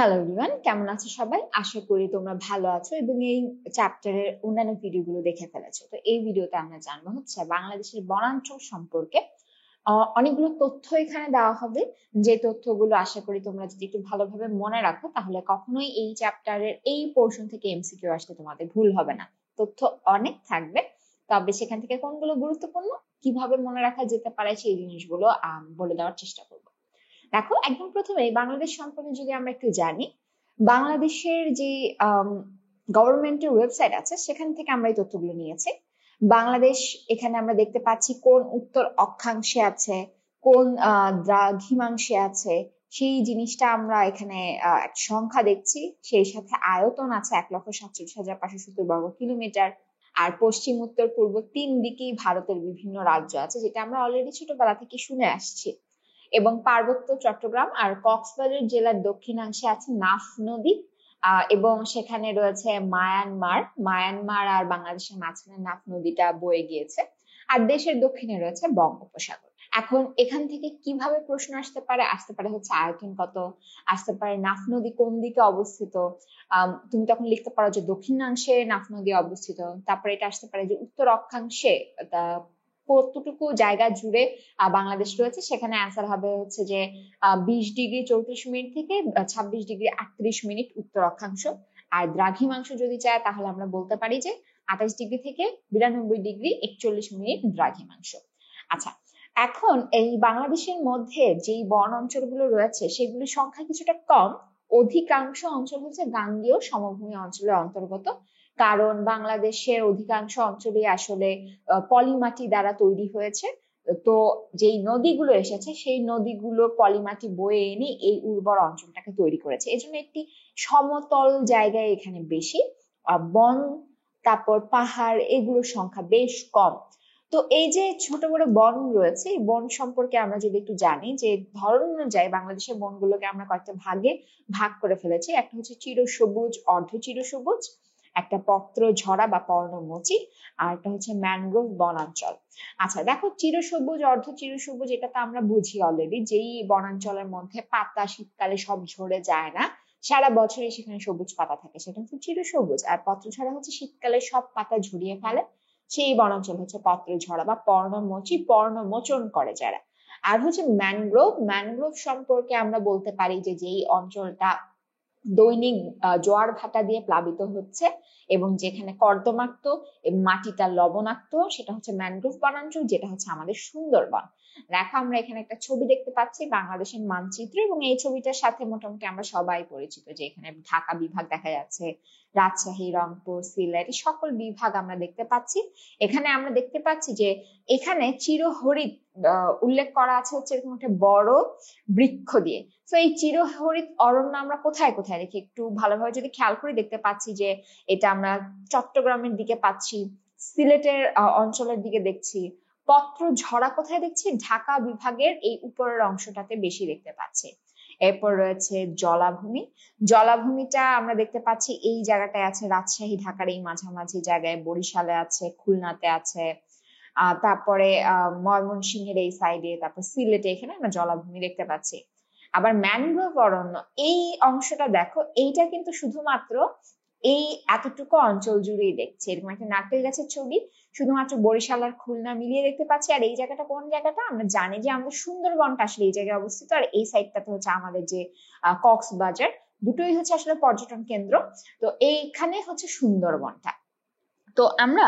Hello everyone, কেমন আছো সবাই? আশা করি তোমরা ভালো আছো এবং এই চ্যাপ্টারের অন্যান্য ভিডিওগুলো দেখে ফেলেছো। তো এই ভিডিওতে আমরা জানবো হচ্ছে বাংলাদেশের বনাঞ্চল সম্পর্কে। অনেকগুলো তথ্য এখানে দেওয়া হবে, যে তথ্যগুলো আশা করি তোমরা যদি একটু ভালোভাবে মনে রাখো তাহলে কখনোই এই চ্যাপ্টারের এই পোর্শন থেকে এমসিকিউ আসতে তোমাদের ভুল হবে না। তথ্য অনেক থাকবে, তবে সেখান থেকে কোনগুলো গুরুত্বপূর্ণ, কিভাবে মনে রাখা যেতে পারে সেই জিনিসগুলো বলে দেওয়ার চেষ্টা করবো। দেখো, একদম প্রথমে বাংলাদেশ সম্পর্কে যদি আমরা একটু জানি, বাংলাদেশের যে গভর্নমেন্টের ওয়েবসাইট আছে সেখান থেকে আমরা এই তথ্যগুলো নিয়েছি। বাংলাদেশ এখানে আমরা দেখতে পাচ্ছি কোন উত্তর অক্ষাংশে আছে, কোন দ্রাঘিমাংশে আছে, সেই জিনিসটা আমরা এখানে একটা সংখ্যা দেখছি। সেই সাথে আয়তন আছে 1,47,570 বর্গ কিলোমিটার। আর পশ্চিম, উত্তর, পূর্ব তিন দিকেই ভারতের বিভিন্ন রাজ্য আছে, যেটা আমরা অলরেডি ছোটবেলা থেকে শুনে আসছি। এবং পার্বত্য চট্টগ্রাম আর কক্সবাজার জেলার দক্ষিণাংশে আছে নাফ নদী, এবং সেখানে রয়েছে মায়ানমার আর বাংলাদেশের মাঝখানে নাফ নদীটা বয়ে গিয়েছে। আর দেশের দক্ষিণে রয়েছে বঙ্গোপসাগর। এখন এখান থেকে কিভাবে প্রশ্ন আসতে পারে হচ্ছে আয়তন কত, আসতে পারে নাফ নদী কোন দিকে অবস্থিত। তুমি তখন লিখতে পারো যে দক্ষিণাংশে নাফ নদী অবস্থিত। তারপরে এটা আসতে পারে যে উত্তর অক্ষাংশে কতটুকু জায়গা জুড়ে বাংলাদেশ রয়েছে, সেখানে অ্যান্সার হবে হচ্ছে যে 20°34' থেকে 26°38' উত্তর অক্ষাংশ। আর দ্রাঘিমাংশ যদি চায় তাহলে আমরা বলতে পারি যে 28° থেকে 92°41' দ্রাঘিমাংশ। আচ্ছা, এখন এই বাংলাদেশের মধ্যে যেই বন অঞ্চলগুলো রয়েছে সেগুলির সংখ্যা কিছুটা কম। অধিকাংশ অঞ্চল হচ্ছে গাঙ্গেয় সমভূমি অঞ্চলের অন্তর্গত, কারণ বাংলাদেশের অধিকাংশ অঞ্চলই আসলে পলিমাটি দ্বারা তৈরি হয়েছে। তো যেই নদীগুলো এসেছে সেই নদীগুলো পলিমাটি বয়ে এনে এই উর্বর অঞ্চলটাকে তৈরি করেছে। এজন্য একটি সমতল জায়গায় এখানে বেশি বন, তারপর পাহাড়, এগুলোর সংখ্যা বেশ কম। তো এই যে ছোট বড় বন রয়েছে, এই বন সম্পর্কে আমরা যদি একটু জানি, যে ধরন অনুযায়ী বাংলাদেশের বনগুলোকে আমরা কয়েকটা ভাগে ভাগ করে ফেলেছি। একটা হচ্ছে চিরসবুজ, অর্ধ চিরসবুজ, একটা পত্র ঝরা বা পর্ণমোচী, আর একটা হচ্ছে ম্যানগ্রোভ বনাঞ্চল। আচ্ছা দেখো, চিরসবুজ, অর্ধ চিরসবুজ, এটা তো আমরা বুঝি অলরেডি, যেই বনাঞ্চলের মধ্যে পাতা শীতকালে সব ঝরে যায় না, সারা বছরই সেখানে সবুজ পাতা থাকে, সেটা হচ্ছে চিরসবুজ। আর পত্রঝরা হচ্ছে শীতকালে সব পাতা ঝরিয়ে ফেলে, সেই বনাঞ্চল হচ্ছে পত্রঝরা বা পর্ণমোচী, পর্ণমোচন করে যারা। আর হচ্ছে ম্যানগ্রোভ সম্পর্কে আমরা বলতে পারি যে যেই অঞ্চলটা দৈনিক জোয়ার ভাটা দিয়ে প্লাবিত হচ্ছে এবং যেখানে কর্দমাক্ত মাটিটা লবণাক্ত, সেটা হচ্ছে ম্যানগ্রোভ বনাঞ্চল, যেটা হচ্ছে আমাদের সুন্দরবন। দেখো, আমরা এখানে একটা ছবি দেখতে পাচ্ছি, বাংলাদেশের মানচিত্র, এবং এই ছবিটার সাথে মোটামুটি আমরা সবাই পরিচিত, যে এখানে ঢাকা বিভাগ দেখা যাচ্ছে, রাজশাহী, রংপুর, সিলেট, সকল বিভাগ আমরা দেখতে পাচ্ছি। এখানে আমরা দেখতে পাচ্ছি যে এখানে চিরহরিৎ উল্লেখ করা আছে হচ্ছে এরকম একটা বড় বৃক্ষ দিয়ে। তো এই চিরহরিৎ অরণ্য আমরা কোথায় কোথায় দেখি, একটু ভালোভাবে যদি খেয়াল করে দেখতে পাচ্ছি যে এটা আমরা চট্টগ্রামের দিকে পাচ্ছি, সিলেটের অঞ্চলের দিকে দেখছি। পত্র ঝরা কোথায় দেখছি, ঢাকা বিভাগের এই উপরের অংশটাতে বেশি দেখতে পাচ্ছি। এরপর রয়েছে জলাভূমিটা আমরা দেখতে পাচ্ছি এই জায়গাটায় আছে, রাজশাহী ঢাকার এই মাঝামাঝি জায়গায়, বরিশালে আছে, খুলনাতে আছে, তারপরে ময়মনসিংহের এই সাইডে, তারপর সিলেটে, এখানে আমরা জলাভূমি দেখতে পাচ্ছি। আবার ম্যানগ্রোভ অরণ্য এই অংশটা দেখো, এইটা কিন্তু শুধুমাত্র এই এতটুকু অঞ্চল জুড়েই দেখছি। এরকম একটা নারকেল গাছের ছবি শুধুমাত্র বরিশাল আর খুলনা মিলিয়ে দেখতে পাচ্ছি। আর এই জায়গাটা কোন জায়গাটা, আমরা জানি যে আমাদের সুন্দরবনটা আসলে এই জায়গায় অবস্থিত, আর এই সাইডটাতে হচ্ছে আমাদের যে কক্সবাজার, দুটোই হচ্ছে আসলে পর্যটন কেন্দ্র। তো এইখানে হচ্ছে সুন্দরবনটা। তো আমরা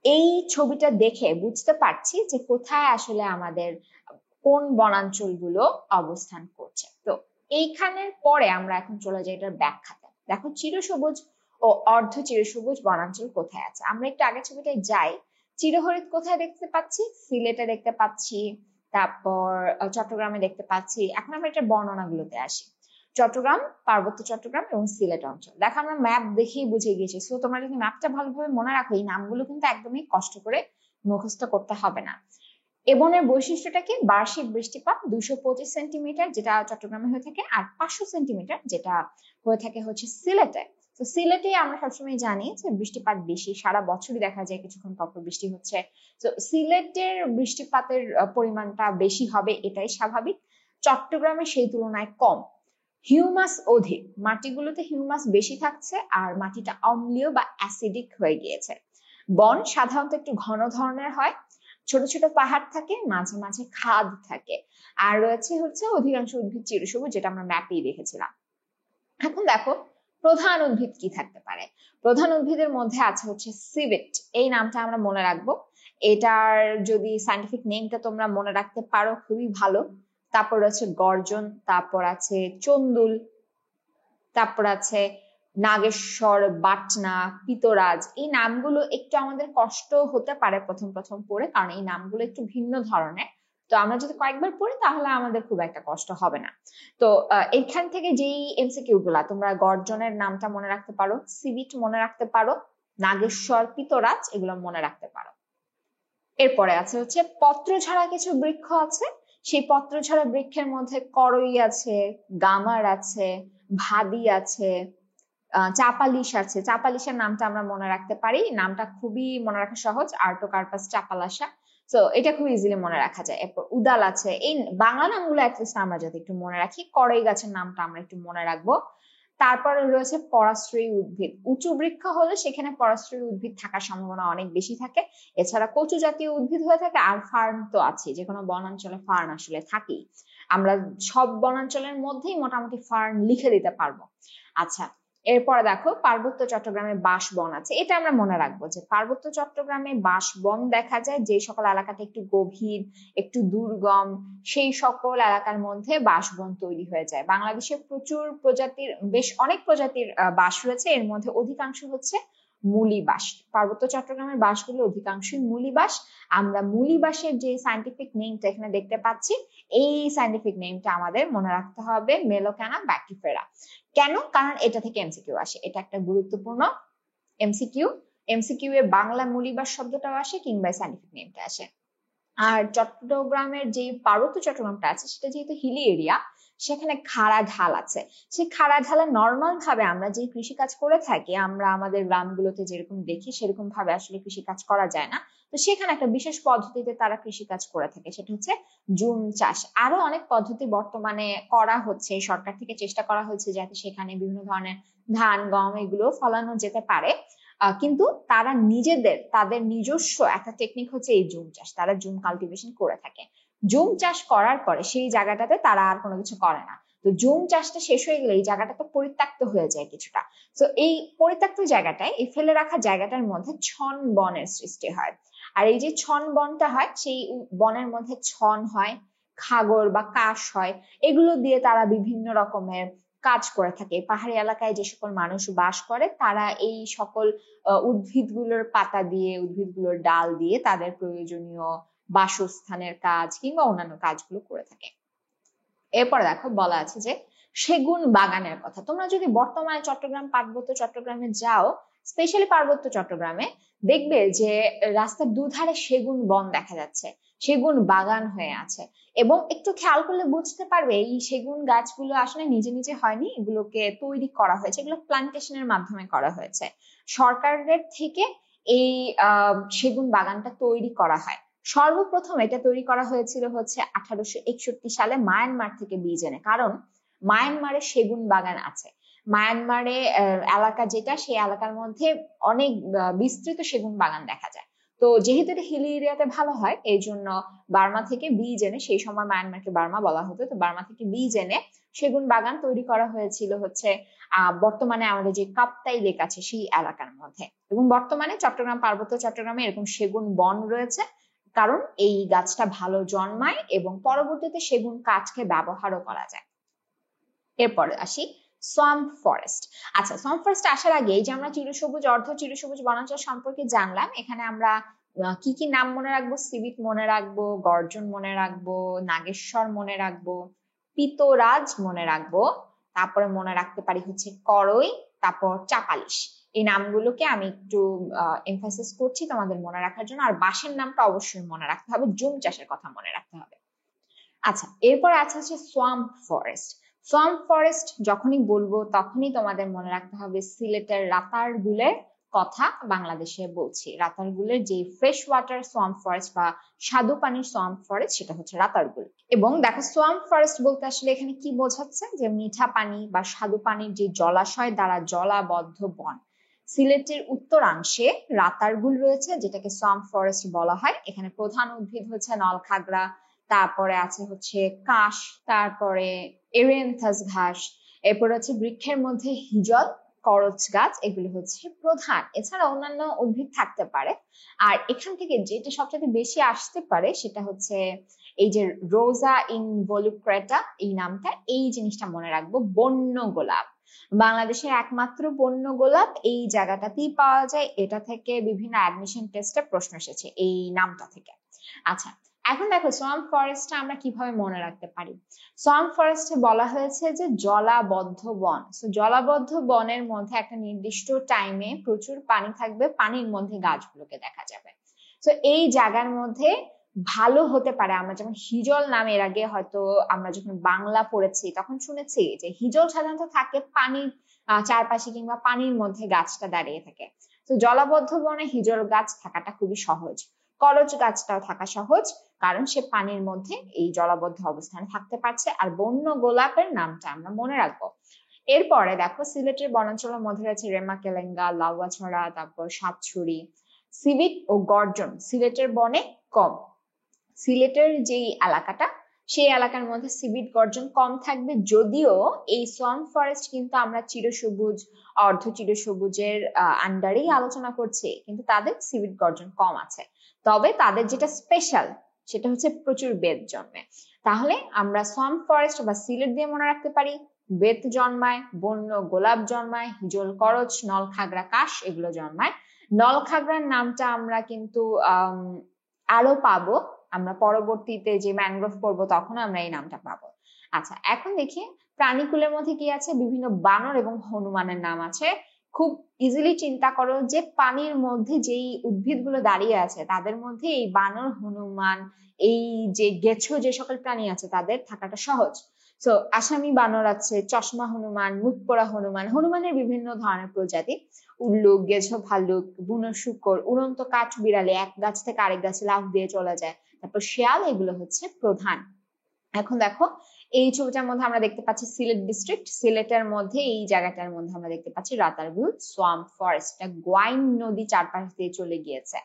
এই ছবিটা দেখে বুঝতে পারছি যে কোথায় আসলে আমাদের কোন বনাঞ্চলগুলো অবস্থান করছে। তো এইখানের পরে আমরা এখন চলে যাই এটার ব্যাখ্যাতে। দেখো, চিরসবুজ ও অর্ধ চিরসবুজ বনাঞ্চল কোথায় আছে, আমরা একটু আগের ছবিটায় যাই। চিরহরিৎ কোথায় দেখতে পাচ্ছি, সিলেটে দেখতে পাচ্ছি, তারপর চট্টগ্রামে দেখতে পাচ্ছি। এখন আমরা এটা বর্ণনাগুলোতে আসি। চট্টগ্রাম, পার্বত্য চট্টগ্রাম এবং সিলেট অঞ্চল। দেখো, আমরা ম্যাপ দেখেই বুঝে গিয়েছি। সো তোমরা যদি ম্যাপটা ভালোভাবে মনে রাখো, এই নামগুলো কিন্তু একদমই কষ্ট করে মুখস্থ করতে হবে না। এ বনের বৈশিষ্ট্যটা কি, বার্ষিক বৃষ্টিপাত 225 সেন্টিমিটার যেটা চট্টগ্রামে হয়ে থাকে, আর 500 সেন্টিমিটার যেটা হয়ে থাকে হচ্ছে সিলেটে। তো সিলেটে আমরা সবসময় জানি যে বৃষ্টিপাত বেশি, সারা বছরই দেখা যায় কিছুক্ষণ পর বৃষ্টি হচ্ছে। তো সিলেটের বৃষ্টিপাতের পরিমাণটা বেশি হবে, এটাই স্বাভাবিক। চট্টগ্রামে সেই তুলনায় কম। হিউমাস অধিক, মাটিগুলোতে হিউমাস বেশি থাকছে আর মাটিটা অম্লীয় বা অ্যাসিডিক হয়ে গিয়েছে। বন সাধারণত একটু ঘন ধরনের হয়, ছোট ছোট পাহাড় থাকে, মাঝে মাঝে খাদ থাকে, আর রয়েছে হচ্ছে অধিকাংশ উদ্ভিদ চিরসবুজ, যেটা আমরা ম্যাপেই দেখেছিলাম। এখন দেখো প্রধান উদ্ভিদ কি থাকতে পারে। প্রধান উদ্ভিদের মধ্যে আছে হচ্ছে সিভেট, এই নামটা আমরা মনে রাখবো। এটার যদি সায়েন্টিফিক নেমটা তোমরা মনে রাখতে পারো খুবই ভালো। তারপর আছে গর্জন, তারপর আছে চন্দুল, তারপর আছে নাগেশ্বর, বাটনা, পিতরাজ। এই নামগুলো একটু আমাদের কষ্ট হতে পারে প্রথম প্রথম পড়ে, কারণ এই নামগুলো একটু ভিন্ন ধরনের। তো আমরা যদি কয়েকবার পড়ি তাহলে আমাদের খুব একটা কষ্ট হবে না। তো এখান থেকে যেই এমসিকিউ গুলা, তোমরা গর্জনের নামটা মনে রাখতে পারো, সিভিট মনে রাখতে পারো, নাগেশ্বর, পিতরাজ এগুলো মনে রাখতে পারো। এরপরে আছে হচ্ছে পত্রঝাড়া কিছু বৃক্ষ আছে। সেই পত্রঝাড়া বৃক্ষের মধ্যে করই আছে, গামার আছে, ভাদি আছে, চাপালিশ আছে। চাপালিশের নামটা আমরা মনে রাখতে পারি, নামটা খুবই মনে রাখা সহজ, আর্টোকার্পাস চাপালাসা। তো এটা খুব ইজিলি মনে রাখা যায়। এরপর উদাল আছে। এই বাংলা নামগুলো অ্যাটলিস্ট আমরা যাতে একটু মনে রাখি। করই গাছের নামটা আমরা একটু মনে রাখবো। তারপরে রয়েছে পরাশ্রয়ী উদ্ভিদ। উঁচু বৃক্ষ হলে সেখানে পরাশ্রয়ী উদ্ভিদ থাকার সম্ভাবনা অনেক বেশি থাকে। এছাড়া কচু জাতীয় উদ্ভিদ হয়ে থাকে, আর ফার্ন তো আছে, যে কোনো বনাঞ্চলে ফার্ন আসলে থাকেই। আমরা সব বনাঞ্চলের মধ্যেই মোটামুটি ফার্ন লিখে দিতে পারবো। আচ্ছা, এরপরে দেখো পার্বত্য চট্টগ্রামে বাঁশবন আছে। এটা আমরা মনে রাখবো যে পার্বত্য চট্টগ্রামে বাঁশবন দেখা যায়, যে সকল এলাকাতে একটু গভীর, একটু দুর্গম, সেই সকল এলাকার মধ্যে বাঁশবন তৈরি হয়ে যায়। বাংলাদেশে প্রচুর প্রজাতির, বেশ অনেক প্রজাতির বাঁশ রয়েছে, এর মধ্যে অধিকাংশ হচ্ছে মূলী বাঁশ। পার্বত্য চট্টগ্রামের বাঁশগুলো অধিকাংশই মূলী বাঁশ। আমরা মূলী বাঁশের যে সায়েন্টিফিক নেমটা এখানে দেখতে পাচ্ছি, এই সায়েন্টিফিক নেমটা আমাদের মনে রাখতে হবে, মেলোক্যানা ব্যাক্টিফেরা। কেন? কারণ এটা থেকে এমসিকিউ আসে, এটা একটা গুরুত্বপূর্ণ এমসিকিউ। এমসিকিউ এ বাংলা মূলীবাস শব্দটাও আসে, কিংবা সায়েন্টিফিক নেমটা আসে। আর চট্টগ্রামের যে পার্বত্য চট্টগ্রামটা আছে, সেটা যেহেতু হিলি এরিয়া, সেখানে খাড়া ঢাল আছে। সেই খাড়া ঢালে নর্মাল ভাবে আমরা যে কৃষিকাজ করে থাকি, আমরা আমাদের গ্রামগুলোতে যেরকম দেখি সেরকম ভাবে আসলে কৃষিকাজ করা যায় না। তো সেখানে একটা বিশেষ পদ্ধতিতে তারা কৃষিকাজ করে থাকে, সেটা হচ্ছে জুম চাষ। আরো অনেক পদ্ধতি বর্তমানে করা হচ্ছে, সরকার থেকে চেষ্টা করা হচ্ছে যাতে সেখানে বিভিন্ন ধরনের ধান, গম এগুলো ফলানো যেতে পারে। কিন্তু তারা তাদের নিজস্ব একটা টেকনিক হচ্ছে এই জুম চাষ। তারা জুম কাল্টিভেশন করে থাকে। জুম চাষ করার পরে সেই জায়গাটাতে তারা আর কোনো কিছু করে না। তো জুম চাষটা শেষ হয়ে গেলে এই জায়গাটা তো পরিত্যক্ত হয়ে যায় কিছুটা। তো এই পরিত্যক্ত জায়গাটায়, এই ফেলে রাখা জায়গাটার মধ্যে ছন বনের সৃষ্টি হয়। আর এই যে ছন বনটা হয়, সেই বনের মধ্যে ছন হয়, খাগর বা কাশ হয়। এগুলো দিয়ে তারা বিভিন্ন রকমের কাজ করে থাকে। পাহাড়ি এলাকায় যে সকল মানুষ বাস করে, তারা এই সকল উদ্ভিদগুলোর পাতা দিয়ে, উদ্ভিদগুলোর ডাল দিয়ে তাদের প্রয়োজনীয় বাসস্থানের কাজ কিংবা অন্যান্য কাজগুলো করে থাকে। এরপর দেখো বলা আছে যে সেগুন বাগানের কথা। তোমরা যদি বর্তমানে চট্টগ্রাম, পার্বত্য চট্টগ্রামে যাও, স্পেশালি পার্বত্য চট্টগ্রামে, দেখবে যে রাস্তার দুধারে সেগুন বন দেখা যাচ্ছে, সেগুন বাগান হয়ে আছে। এবং একটু খেয়াল করলে বুঝতে পারবে এই সেগুন গাছগুলো আসলে নিজে নিজে হয়নি, এগুলোকে তৈরি করা হয়েছে, এগুলো প্লান্টেশনের মাধ্যমে করা হয়েছে। সরকারের থেকে এই সেগুন বাগানটা তৈরি করা হয়। সর্বপ্রথম এটা তৈরি করা হয়েছিল হচ্ছে 1861 সালে মায়ানমার থেকে বীজ এনে। কারণ মায়ানমারে সেগুন বাগান আছে। মায়ানমারে এলাকা যেটা, সেই এলাকার মধ্যে অনেক বিস্তৃত সেগুন বাগান দেখা যায়। তো যেহেতু এটা হিলি এরিয়াতে ভালো হয়, এই জন্য বার্মা থেকে বীজ এনে, সেই সময় মায়ানমারকে বার্মা বলা হতো, তো বার্মা থেকে বীজ এনে সেগুন বাগান তৈরি করা হয়েছিল হচ্ছে বর্তমানে আমাদের যে কাপ্তাই লেক আছে সেই এলাকার মধ্যে। এবং বর্তমানে চট্টগ্রাম, পার্বত্য চট্টগ্রামে এরকম সেগুন বন রয়েছে, কারণ এই গাছটা ভালো জন্মায় এবং পরবর্তীতে সেগুন কাঠকে ব্যবহারও করা যায়। এরপর আসি সোয়াম্প ফরেস্ট। আচ্ছা, সোয়াম্প ফরেস্ট আসার আগে এই যে আমরা চিরসবুজ, অর্ধ চিরসবুজ বনাঞ্চল সম্পর্কে জানলাম, এখানে আমরা কি কি নাম মনে রাখবো? সিভিট মনে রাখবো, গর্জন মনে রাখবো, নাগেশ্বর মনে রাখবো, পিতরাজ মনে রাখবো, তারপরে মনে রাখতে পারি হচ্ছে করই, তারপর চাপালিশ। এই নামগুলোকে আমি একটু এমফাসিস করছি তোমাদের মনে রাখার জন্য। আর বাঁশের নামটা অবশ্যই মনে রাখতে হবে, জুম চাষের কথা মনে রাখতে হবে। আচ্ছা, এরপর আছে হচ্ছে সোয়াম্প ফরেস্ট। সোয়াম্প ফরেস্ট যখনই বলবো তখনই তোমাদের মনে রাখতে হবে সিলেটের রাতারগুলের কথা বাংলাদেশে বলছি। রাতারগুলের যে ফ্রেশ ওয়াটার সোয়াম্প ফরেস্ট বা স্বাদু পানির সোয়াম্প ফরেস্ট সেটা হচ্ছে রাতারগুল। এবং দেখো সোয়াম্প ফরেস্ট বলতে আসলে এখানে কি বোঝাচ্ছে, যে মিঠা পানি বা স্বাদু পানির যে জলাশয় দ্বারা জলাবদ্ধ বন। সিলেটের উত্তরাংশে রাতারগুল রয়েছে, যেটাকে সোয়াম্প ফরেস্ট বলা হয়। এখানে প্রধান উদ্ভিদ হচ্ছে নলখাগড়া, তারপরে আছে হচ্ছে কাশ, তারপরে এরিয়েন্থাস ঘাস, এরপর হচ্ছে বৃক্ষের মধ্যে হিজল, করচ গাছ, এগুলো হচ্ছে প্রধান। এছাড়া অন্যান্য উদ্ভিদ থাকতে পারে। আর এখান থেকে যেটা সবচেয়ে বেশি আসতে পারে সেটা হচ্ছে এই যে রোজা ইনভলিউক্রেটা, এই নামটা, এই জিনিসটা মনে রাখবো। বন্য গোলাপ, বাংলাদেশের একমাত্র বন্য গোলাপ এই জায়গাটাতেই পাওয়া যায়। এটা থেকে বিভিন্ন অ্যাডমিশন টেস্টে প্রশ্ন এসেছে এই নামটা থেকে। আচ্ছা, এখন দেখো সোয়াম্প ফরেস্টটা আমরা কিভাবে মনে রাখতে পারি। সোয়াম্প ফরেস্টে বলা হয়েছে যে জলাবদ্ধ বন। জলাবদ্ধ বনের মধ্যে একটা নির্দিষ্ট টাইমে প্রচুর পানি থাকবে, পানির মধ্যে গাছগুলোকে দেখা যাবে। তো এই জায়গার মধ্যে ভালো হতে পারে, আমরা যেমন হিজল নাম এর আগে হয়তো আমরা যখন বাংলা পড়েছি তখন শুনেছি যে হিজল সাধারণত থাকে পানির চারপাশে কিংবা পানির মধ্যে গাছটা দাঁড়িয়ে থাকে। তো জলাবদ্ধ বনে হিজল গাছ থাকাটা খুবই সহজ। করচ গাছটাও থাকা সহজ, কারণ সে পানির মধ্যে এই জলাবদ্ধ অবস্থানে থাকতে পারছে। আর বন্য গোলাপের নামটা আমরা মনে রাখবো। এরপরে দেখো সিলেটের বনাঞ্চলের মধ্যে রয়েছে রেমাকেলেঙ্গা, লাউয়াছড়া, তারপর সাতছড়ি। সিভিট ও গর্জন সিলেটের বনে কম। সিলেটের যেই এলাকাটা, সেই এলাকার মধ্যে সিভিট গর্জন কম থাকবে, যদিও এই সোয়াম্প ফরেস্ট কিন্তু আমরা চিরসবুজ, অর্ধ চিরসবুজের আন্ডারেই আলোচনা করছি, কিন্তু তাদের সিভিট গর্জন কম আছে। তবে তাদের যেটা স্পেশাল সেটা হচ্ছে প্রচুর বেত জন্মে। তাহলে আমরা সোয়াম্প ফরেস্ট বা সিলেট দিয়ে মনে রাখতে পারি বেত জন্মায়, বন্য গোলাপ জন্মায়, হিজল, করচ, নলখাগড়া, কাশ এগুলো জন্মায়। নলখাগড়ার নামটা আমরা কিন্তু আরো পাবো, আমরা পরবর্তীতে যে ম্যানগ্রোভ পড়বো তখন আমরা এই নামটা পাবো। আচ্ছা, এখন দেখি প্রাণীকুলের মধ্যে কি আছে। বিভিন্ন বানর এবং হনুমানের নাম আছে। খুব ইজিলি চিন্তা করো যে পানির মধ্যে যেই উদ্ভিদগুলো দাঁড়িয়ে আছে তাদের মধ্যে এই বানর, হনুমান, এই যে গেছো যে সকল প্রাণী আছে তাদের থাকাটা সহজ। তো আসামি বানর আছে, চশমা হনুমান, মুখ পোড়া হনুমান, হনুমানের বিভিন্ন ধরনের প্রজাতি, উল্লুক, গেছো ভাল্লুক, বুনো শূকর, উড়ন্ত কাঠ বিড়ালে এক গাছ থেকে আরেক গাছে লাফ দিয়ে চলে যায়, তারপর শেয়াল, এগুলো হচ্ছে প্রধান। এখন দেখো এই ছবিটার মধ্যে আমরা দেখতে পাচ্ছি সিলেট ডিস্ট্রিক্ট। সিলেটের মধ্যে এই জায়গাটার মধ্যে আমরা দেখতে পাচ্ছি রাতারগুল সোয়াম্প ফরেস্ট, গোয়াইন নদী চারপাশ দিয়ে চলে গিয়েছে।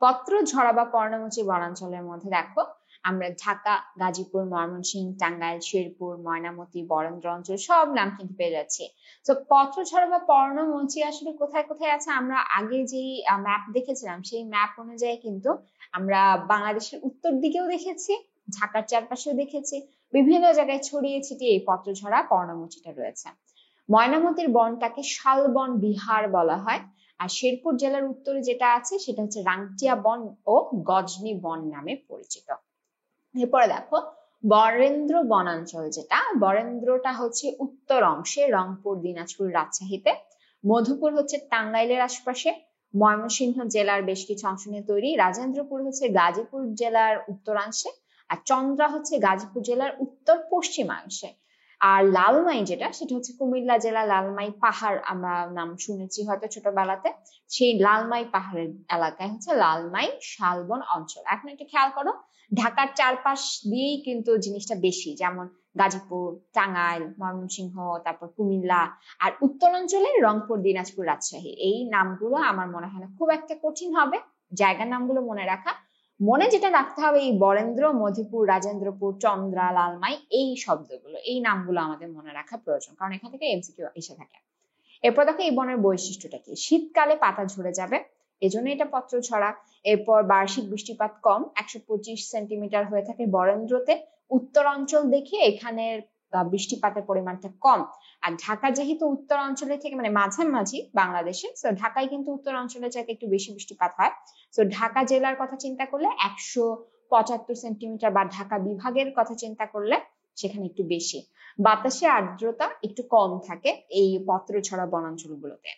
পত্রঝরা বা পর্ণমোচী বনাঞ্চলের মধ্যে দেখো আমরা ঢাকা, গাজীপুর, ময়মনসিংহ, টাঙ্গাইল, শেরপুর, ময়নামতি, বরেন্দ্র অঞ্চল সব নাম কিন্তু পেয়ে যাচ্ছি। তো পত্রঝরা বা পর্ণমোচী আসলে কোথায় কোথায় আছে, আমরা আগে যেই ম্যাপ দেখেছিলাম সেই ম্যাপ অনুযায়ী কিন্তু আমরা বাংলাদেশের উত্তর দিকেও দেখেছি, ঢাকার চারপাশেও দেখেছি, বিভিন্ন জায়গায় ছড়িয়ে ছিটিয়ে এই পত্রঝরা পর্ণমোচীটা রয়েছে। ময়নামতির বনটাকে শালবন বিহার বলা হয়। আর শেরপুর জেলার উত্তরে যেটা আছে সেটা হচ্ছে রাংটিয়া বন ও গজনী বন নামে পরিচিত। এরপরে দেখো বরেন্দ্র বনাঞ্চল, যেটা বরেন্দ্রটা হচ্ছে উত্তর অংশে, রংপুর, দিনাজপুর, রাজশাহীতে। মধুপুর হচ্ছে টাঙ্গাইলের আশপাশে, ময়মনসিংহ জেলার বেশ কিছু অংশ নিয়ে তৈরি। রাজেন্দ্রপুর হচ্ছে গাজীপুর জেলার উত্তরাংশে, আর চন্দ্রা হচ্ছে গাজীপুর জেলার উত্তর পশ্চিমাংশে। আর লালমাই যেটা, সেটা হচ্ছে কুমিল্লা জেলা লালমাই পাহাড়, আমরা নাম শুনেছি হয়তো ছোটবেলাতে। সেই লালমাই পাহাড়ের এলাকায় হচ্ছে লালমাই শালবন অঞ্চল। এখন একটু খেয়াল করো, ঢাকার চারপাশ দিয়েই কিন্তু জিনিসটা বেশি, যেমন গাজীপুর, টাঙ্গাইল, ময়মনসিংহ, তারপর কুমিল্লা। আর উত্তরাঞ্চলে রংপুর, দিনাজপুর, রাজশাহী। এই নামগুলো আমার মনে হয় না খুব একটা কঠিন হবে জায়গার নামগুলো মনে রাখা। মনে যেটা রাখতে হবে এই বরেন্দ্র, মধুপুর, রাজেন্দ্রপুর, চন্দ্রা, লালমাই, এই শব্দগুলো, এই নামগুলো আমাদের মনে রাখা প্রয়োজন, কারণ এখান থেকে এমসিকিউ এসে থাকে। এরপর দেখো এই বনের বৈশিষ্ট্যটা কি। শীতকালে পাতা ঝরে যাবে, এজন্য এটা পত্রঝরা। এরপর বার্ষিক বৃষ্টিপাত কম, 125 সেন্টিমিটার হয়ে থাকে বরেন্দ্রতে। উত্তর অঞ্চল দেখে এখানের বৃষ্টিপাতের পরিমাণটা কম। আর ঢাকা যেহেতু উত্তর অঞ্চলের থেকে মানে মাঝামাঝি বাংলাদেশে, তো ঢাকায় কিন্তু উত্তর অঞ্চলের চাইতে একটু বেশি বৃষ্টিপাত হয়। তো ঢাকা জেলার কথা চিন্তা করলে 175 সেন্টিমিটার, বা ঢাকা বিভাগের কথা চিন্তা করলে সেখানে একটু বেশি। বাতাসে আর্দ্রতা একটু কম থাকে এই পত্রঝরা বনাঞ্চলগুলোতে।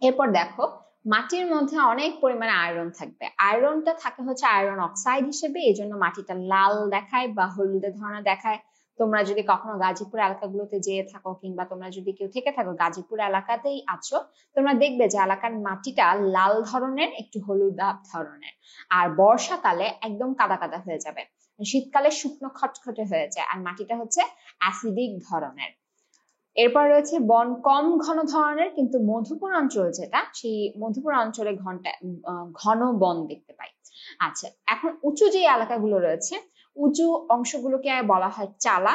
এরপর দেখো মাটির মধ্যে অনেক পরিমাণে আয়রন থাকবে। আয়রনটা থাকে হচ্ছে আয়রন অক্সাইড হিসেবে, এই জন্য মাটিটা লাল দেখায় বা হলুদে ধরনের দেখায়। তোমরা যদি কখনো গাজীপুর এলাকাগুলোতে যেয়ে থাকো কিংবা তোমরা যদি কেউ থেকে থাকো গাজীপুর এলাকাতেই আছো, তোমরা দেখবে যে এলাকার মাটিটা লাল ধরনের, একটু হলুদাভ ধরনের, আর বর্ষাকালে একদম কাদা কাদা হয়ে যাবে, শীতকালে শুকনো খটখটে হয়ে যায়, আর মাটিটা হচ্ছে অ্যাসিডিক ধরনের। এরপর রয়েছে বন কম ঘন ধরনের, কিন্তু মধুপুর অঞ্চল যেটা, সেই মধুপুর অঞ্চলে ঘন বন দেখতে পাই। আচ্ছা, এখন উঁচু যে এলাকাগুলো রয়েছে, উঁচু অংশগুলোকে বলা হয় চালা,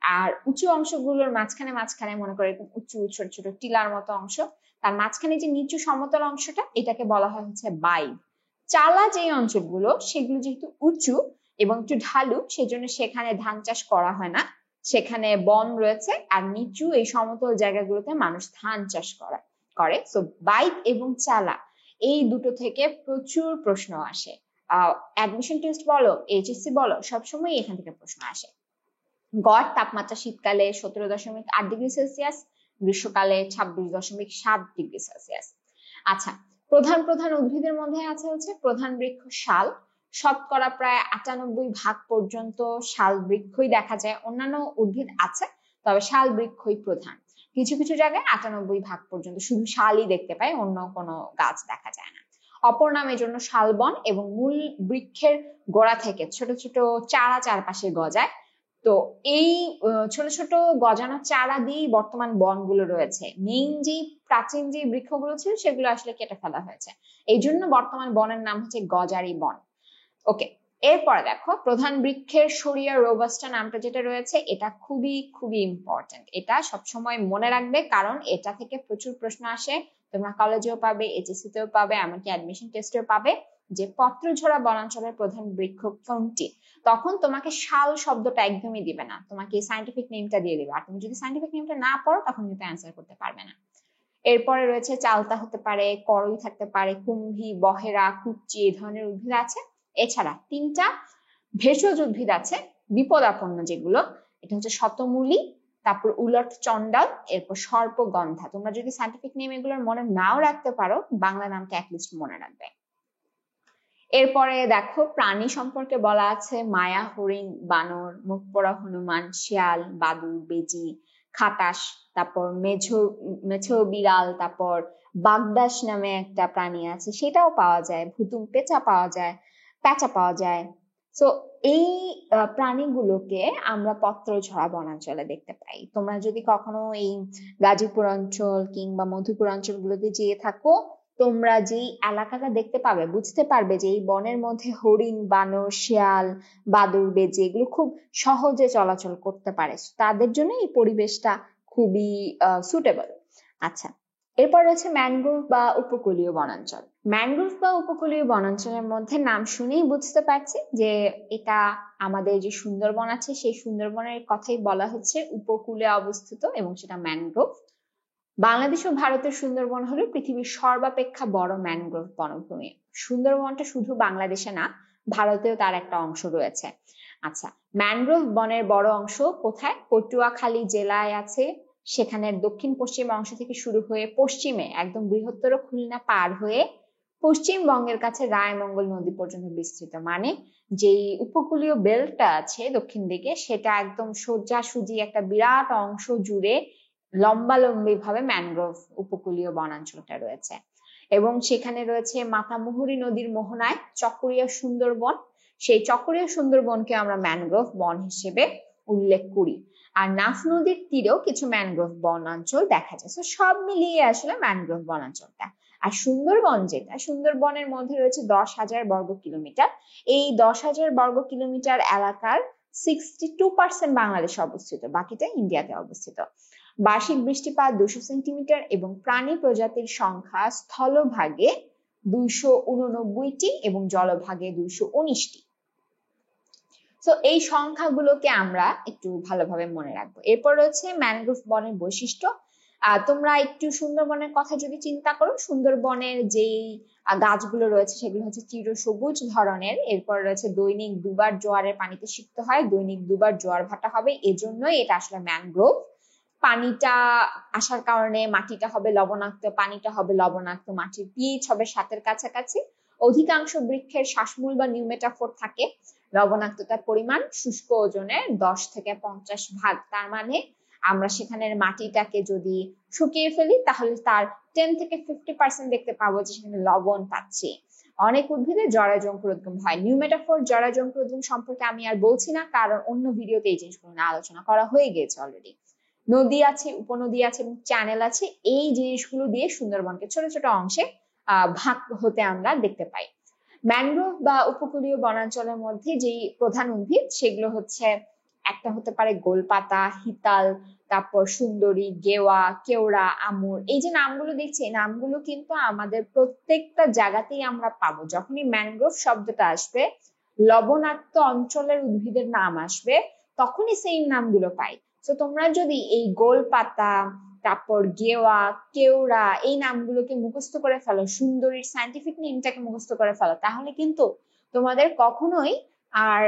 আর উঁচু অংশগুলোর মাঝখানে মাঝখানে মনে করে এরকম উঁচু ছোট ছোট টিলার মতো অংশ, তার মাঝখানে যে নিচু সমতল অংশটা, এটাকে বলা হয় হচ্ছে বাইব। চালা যে অঞ্চলগুলো, সেগুলো যেহেতু উঁচু এবং একটু ঢালু, সেজন্য সেখানে ধান চাষ করা হয় না, সেখানে বন রয়েছে, আর নিচু এই সমতল জায়গাগুলোতে মানুষ ধান চাষ করে। সো বাইব এবং চালা এই দুটো থেকে প্রচুর প্রশ্ন আসে। অ্যাডমিশন টেস্ট বলো, এইচএসসি বলো, সবসময় এখান থেকে প্রশ্ন আসে। গড় তাপমাত্রা শীতকালে 17.8 ডিগ্রি সেলসিয়াস, গ্রীষ্মকালে 26.7 ডিগ্রি সেলসিয়াস। আচ্ছা, প্রধান প্রধান উদ্ভিদের মধ্যে আছে হচ্ছে প্রধান বৃক্ষ শাল, শতকরা প্রায় 98% পর্যন্ত শাল বৃক্ষই দেখা যায়, অন্যান্য উদ্ভিদ আছে তবে শাল বৃক্ষই প্রধান। কিছু কিছু জায়গায় 98% পর্যন্ত শুধু শালই দেখতে পাই, অন্য কোনো গাছ দেখা যায় না। অপর নাম এজন্য শালবন, এবং মূল বৃক্ষের গোড়া থেকে ছোট ছোট চারা চারপাশে গজায়। তো এই ছোট ছোট গজানো চারা দিয়ে বর্তমান বনগুলো রয়েছে, মেইন যে প্রাচীন যে বৃক্ষগুলো ছিল সেগুলো আসলে কেটে ফেলা হয়েছে, এই জন্য বর্তমান বনের নাম হচ্ছে গজারি বন। ওকে, এরপরে দেখো প্রধান বৃক্ষের সরিয়া রোবাস্টা নামটা যেটা রয়েছে, এটা খুবই খুবই ইম্পর্টেন্ট, এটা সবসময় মনে রাখবে, কারণ এটা থেকে প্রচুর প্রশ্ন আসে, তোমরা কলেজেও পাবে, এইচএসসি তেও পাবে, এমনকি অ্যাডমিশন টেস্টেও পাবে, যে পত্রঝরা বনাঞ্চলের প্রধান বৃক্ষ কোনটি। তখন তোমাকে শাল শব্দটা একদমই দিবে না, তোমাকে সায়েন্টিফিক নেমটা দিয়ে দিবে, আর তুমি যদি সায়েন্টিফিক নেমটা না পড়ো তখন কিন্তু অ্যান্সার করতে পারবে না। এরপরে রয়েছে চালতা হতে পারে, করই থাকতে পারে, কুম্ভি, বহেরা, কুচ্চি, এই ধরনের উদ্ভিদ আছে। এছাড়া 3টা ভেষজ উদ্ভিদ আছে বিপদাপন্ন যেগুলো, এটা হচ্ছে শতমূলী, তারপর উলট চন্ডাল, এরপর সর্পগন্ধা। তোমরা যদি সায়েন্টিফিক নেম এগুলোর মনে নাও রাখতে পারো, বাংলা নামটা অ্যাটলিস্ট মনে রাখবে। এরপরে দেখো প্রাণী সম্পর্কে বলা আছে মায়া, হরিণ, বানর, মুখপোড়া হনুমান, শিয়াল, বাদুড়, বেজি, খাটাস, তারপর মেছো বিড়াল, তারপর বাগদাস নামে একটা প্রাণী আছে সেটাও পাওয়া যায়, ভুতুম পেঁচা পাওয়া যায়। তো এই প্রাণীগুলোকে আমরা পত্রঝরা বনাঞ্চলে দেখতে পাই। তোমরা যদি কখনো এই গাজীপুর অঞ্চল কিংবা মধুপুর অঞ্চলগুলোতে যেয়ে থাকো, তোমরা যেই এলাকাটা দেখতে পাবে, বুঝতে পারবে যে এই বনের মধ্যে হরিণ, বানর, শিয়াল, বাদুড়, বেজি এগুলো খুব সহজে চলাচল করতে পারে, তাদের জন্য এই পরিবেশটা খুবই সুটেবল। আচ্ছা, এরপর রয়েছে ম্যানগ্রোভ বা উপকূলীয় বনাঞ্চল। ম্যানগ্রোভ বা উপকূলীয় বনাঞ্চলের মধ্যে নাম শুনেই বুঝতে পারছি যে এটা আমাদের যে সুন্দরবন আছে সেই সুন্দরবনের কথাই বলা হচ্ছে, উপকূলে অবস্থিত, এবং সেটা ম্যানগ্রোভ। বাংলাদেশ ও ভারতের সুন্দরবন হলো পৃথিবীর সর্বাপেক্ষা বড় ম্যানগ্রোভ বনভূমি। সুন্দরবনটা শুধু বাংলাদেশে না, ভারতেও তার একটা অংশ রয়েছে। আচ্ছা, ম্যানগ্রোভ বনের বড় অংশ কোথায়? পটুয়াখালী জেলায় আছে, সেখানের দক্ষিণ পশ্চিম অংশ থেকে শুরু হয়ে পশ্চিমে একদম বৃহত্তর খুলনা পার হয়ে পশ্চিমবঙ্গের কাছে রায়মঙ্গল নদী পর্যন্ত বিস্তৃত। মানে যেই উপকূলীয় বেল্টটা আছে দক্ষিণ দিকে, সেটা একদম সোজাসুজি একটা বিরাট অংশ জুড়ে লম্বালম্বি ভাবে ম্যানগ্রোভ উপকূলীয় বনাঞ্চলটা রয়েছে। এবং সেখানে রয়েছে মাতামুহুরী নদীর মোহনায় চকরিয়া সুন্দরবন, সেই চকরিয়া সুন্দরবনকে আমরা ম্যানগ্রোভ বন হিসেবে উল্লেখ করি। আর নাফ নদীর তীরেও কিছু ম্যানগ্রোভ বনাঞ্চল দেখা যায়। তো সব মিলিয়ে আসলে ম্যানগ্রোভ বনাঞ্চলটা। আর সুন্দরবন যেটা, সুন্দরবনের মধ্যে রয়েছে 10,000 বর্গ কিলোমিটার। এই 10,000 বর্গ কিলোমিটার এলাকার 62% বাংলাদেশে অবস্থিত, বাকিটা ইন্ডিয়াতে অবস্থিত। বার্ষিক বৃষ্টিপাত 200 সেন্টিমিটার, এবং প্রাণী প্রজাতির সংখ্যা স্থলভাগে 289টি এবং জলভাগে 219টি। তো এই সংখ্যাগুলোকে আমরা একটু ভালোভাবে মনে রাখবো। এরপর রয়েছে ম্যানগ্রোভ বনের বৈশিষ্ট্য। তোমরা একটু সুন্দরবনের কথা যদি চিন্তা করো, সুন্দরবনের যেই গাছগুলো রয়েছে সেগুলো হচ্ছে চিরসবুজ ধরনের। এরপর রয়েছে দৈনিক 2বার জোয়ারের পানিতে সিক্ত হয়, দৈনিক 2বার জোয়ার ভাটা হবে, এজন্যই এটা আসলে ম্যানগ্রোভ। পানিটা আসার কারণে মাটিটা হবে লবণাক্ত, পানিটা হবে লবণাক্ত, মাটির পিএইচ হবে 7-এর কাছাকাছি। অধিকাংশ বৃক্ষের শ্বাসমূল বা নিউমেটাফোর থাকে, লবণাক্ততার পরিমাণ শুষ্ক ওজনের 10 থেকে 50 ভাগ। তার মানে আমরা সেখানের মাটিটাকে যদি শুকিয়ে ফেলি তাহলে তার 10 থেকে 50% দেখতে পাবো যে সেখানে লবণ পাচ্ছি। অনেক উদ্ভিদে জরাজঙ্কুর উদ্গম হয়। নিউ মেটাফোর জরাজঙ্কুর উদ্গম সম্পর্কে আমি আর বলছি না, কারণ অন্য ভিডিওতে এই জিনিসগুলো নিয়ে আলোচনা করা হয়ে গিয়েছে অলরেডি। নদী আছে, উপনদী আছে এবং চ্যানেল আছে, এই জিনিসগুলো দিয়ে সুন্দরবনকে ছোট ছোট অংশে ভাগ হতে আমরা দেখতে পাই। ম্যানগ্রোভ বা উপকূলীয় বনাঞ্চলের মধ্যে যেই প্রধান উদ্ভিদ সেগুলো হচ্ছে, একটা হতে পারে গোলপাতা, হিতাল, তারপর সুন্দরী, গেওয়া, কেওড়া, আমুর। এই যে নামগুলো দেখছি, এই নামগুলো কিন্তু আমাদের প্রত্যেকটা জায়গাতেই আমরা পাবো। যখনই ম্যানগ্রোভ শব্দটা আসবে, লবণাক্ত অঞ্চলের উদ্ভিদের নাম আসবে, তখনই সেই নামগুলো পাই। তো তোমরা যদি এই গোলপাতা, তারপর গেওয়া, কেওড়া এই নামগুলোকে মুখস্থ করে ফেলো, সুন্দরীর সায়েন্টিফিক নেমটাকে মুখস্থ করে ফেলো, তাহলে কিন্তু তোমাদের কখনোই আর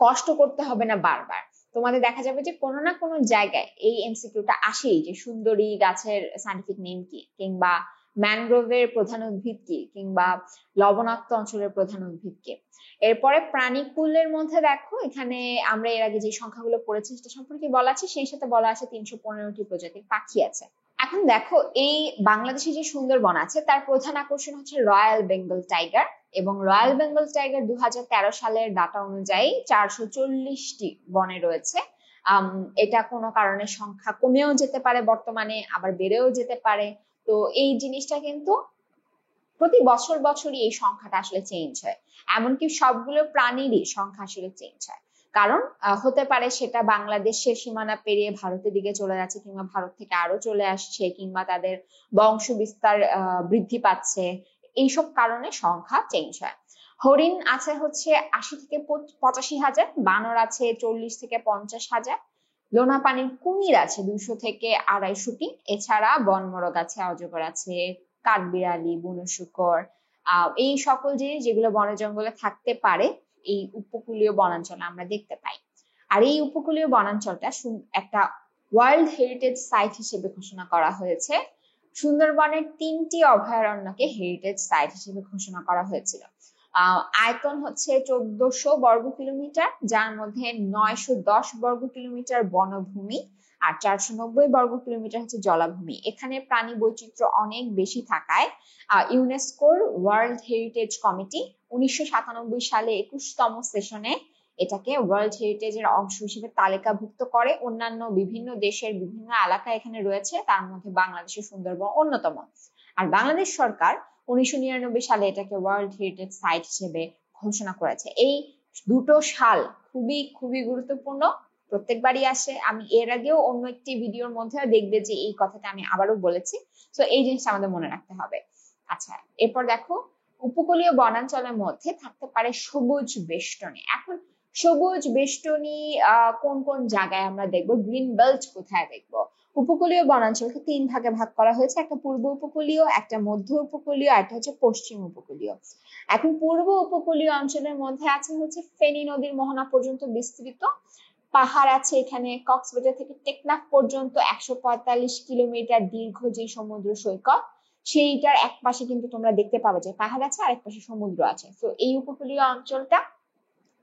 কষ্ট করতে হবে না বারবার। তোমাদের দেখা যাবে যে কোনো না কোনো জায়গায় এই এমসিকিউটা আসেই, যে সুন্দরী গাছের সায়েন্টিফিক নেম কি, কিংবা ম্যানগ্রোভের প্রধান উদ্ভিদ কি, কিংবা লবণাক্ত অঞ্চলের প্রধান উদ্ভিদ কি। এরপরে প্রাণীকুলের মধ্যে দেখো, এখানে আমরা এর আগে যে সংখ্যাগুলো পড়েছি সেটা সম্পর্কে বলা আছে, সেই সাথে বলা আছে 315টি প্রজাতির পাখি আছে। এখন দেখো, এই বাংলাদেশে যে সুন্দরবন আছে তার প্রধান আকর্ষণ হচ্ছে রয়্যাল বেঙ্গল টাইগার, এবং রয়্যাল বেঙ্গল টাইগার 2013 সালের ডাটা অনুযায়ী 440টি বনে রয়েছে। এটা কোনো কারণে সংখ্যা কমেও যেতে পারে বর্তমানে, আবার বেড়েও যেতে পারে। তো এই জিনিসটা কিন্তু প্রতি বছর বছরই এই সংখ্যাটা আসলে চেঞ্জ হয়। এমনকি সবগুলো প্রাণীরই সংখ্যা আসলে চেঞ্জ হয়। কারণ হতে পারে সেটা বাংলাদেশের সীমানা পেরিয়ে ভারতের দিকে চলে যাচ্ছে, কিংবা ভারত থেকে আরো চলে আসছে, কিংবা তাদের বংশ বিস্তার বৃদ্ধি পাচ্ছে। এইসব কারণে সংখ্যা চেঞ্জ হয়। হরিণ আছে হচ্ছে 80 থেকে 85 হাজার, বানর আছে 40 থেকে 50 হাজার, লোনা পানির কুমির আছে 200 থেকে 250টি। এছাড়া বনমোরগ আছে, অজগর আছে, কাঠবিড়ালি, বুনো শূকর, এই সকল জিনিস যেগুলো বনে জঙ্গলে থাকতে পারে এই উপকূলীয় বনাঞ্চলে আমরা দেখতে পাই। আর এই উপকূলীয় বনাঞ্চলটা একটা ওয়ার্ল্ড হেরিটেজ সাইট হিসেবে ঘোষণা করা হয়েছে। সুন্দরবনের 3টি অভয়ারণ্যকে হেরিটেজ সাইট হিসেবে ঘোষণা করা হয়েছিল। আয়তন হচ্ছে 1400 বর্গ কিলোমিটার, যার মধ্যে 910 বর্গ কিলোমিটার বনভূমি আর 490 বর্গ কিলোমিটার হচ্ছে জলাভূমি। এখানে প্রাণী বৈচিত্র্য অনেক বেশি থাকায় ইউনেস্কোর ওয়ার্ল্ড হেরিটেজ কমিটি 1997 সালে 21তম সেশনে এটাকে ওয়ার্ল্ড হেরিটেজের অংশ হিসেবে তালিকাভুক্ত করে। অন্যান্য বিভিন্ন দেশের বিভিন্ন এলাকা এখানে রয়েছে, তার মধ্যে বাংলাদেশের সুন্দরবন অন্যতম। আর বাংলাদেশ সরকার 1999 সালে এটাকে ওয়ার্ল্ড হেরিটেজ সাইট হিসেবে ঘোষণা করেছে। এই দুটো সাল খুবই খুবই গুরুত্বপূর্ণ, প্রত্যেকবারই আসে। আমি এর আগেও অন্য একটি ভিডিওর মধ্যে দেখবে যে এই কথাটা আমি আবারও বলেছি। তো এই জিনিসটা আমাদের মনে রাখতে হবে। আচ্ছা, এরপর দেখো, উপকূলীয় বনাঞ্চলের মধ্যে থাকতে পারে সবুজ বেষ্টনী। এখন সবুজ বেষ্টনী কোন কোন জায়গায় আমরা দেখবো, গ্রিন বেল্ট কোথায় দেখবো? উপকূলীয় বনাঞ্চলকে 3 ভাগে ভাগ করা হয়েছে, একটা পূর্ব উপকূলীয়, একটা মধ্য উপকূলীয়, আর একটা হচ্ছে পশ্চিম উপকূলীয়। এখন পূর্ব উপকূলীয় অঞ্চলের মধ্যে আছে হচ্ছে ফেনী নদীর মোহনা পর্যন্ত বিস্তৃত পাহাড় আছে। এখানে কক্সবাজার থেকে টেকনাফ পর্যন্ত 145 কিলোমিটার দীর্ঘ যে সমুদ্র সৈকত, সেইটার এক পাশে কিন্তু তোমরা দেখতে পাবে যে পাহাড় আছে, আরেক পাশে সমুদ্র আছে। তো এই উপকূলীয় অঞ্চলটা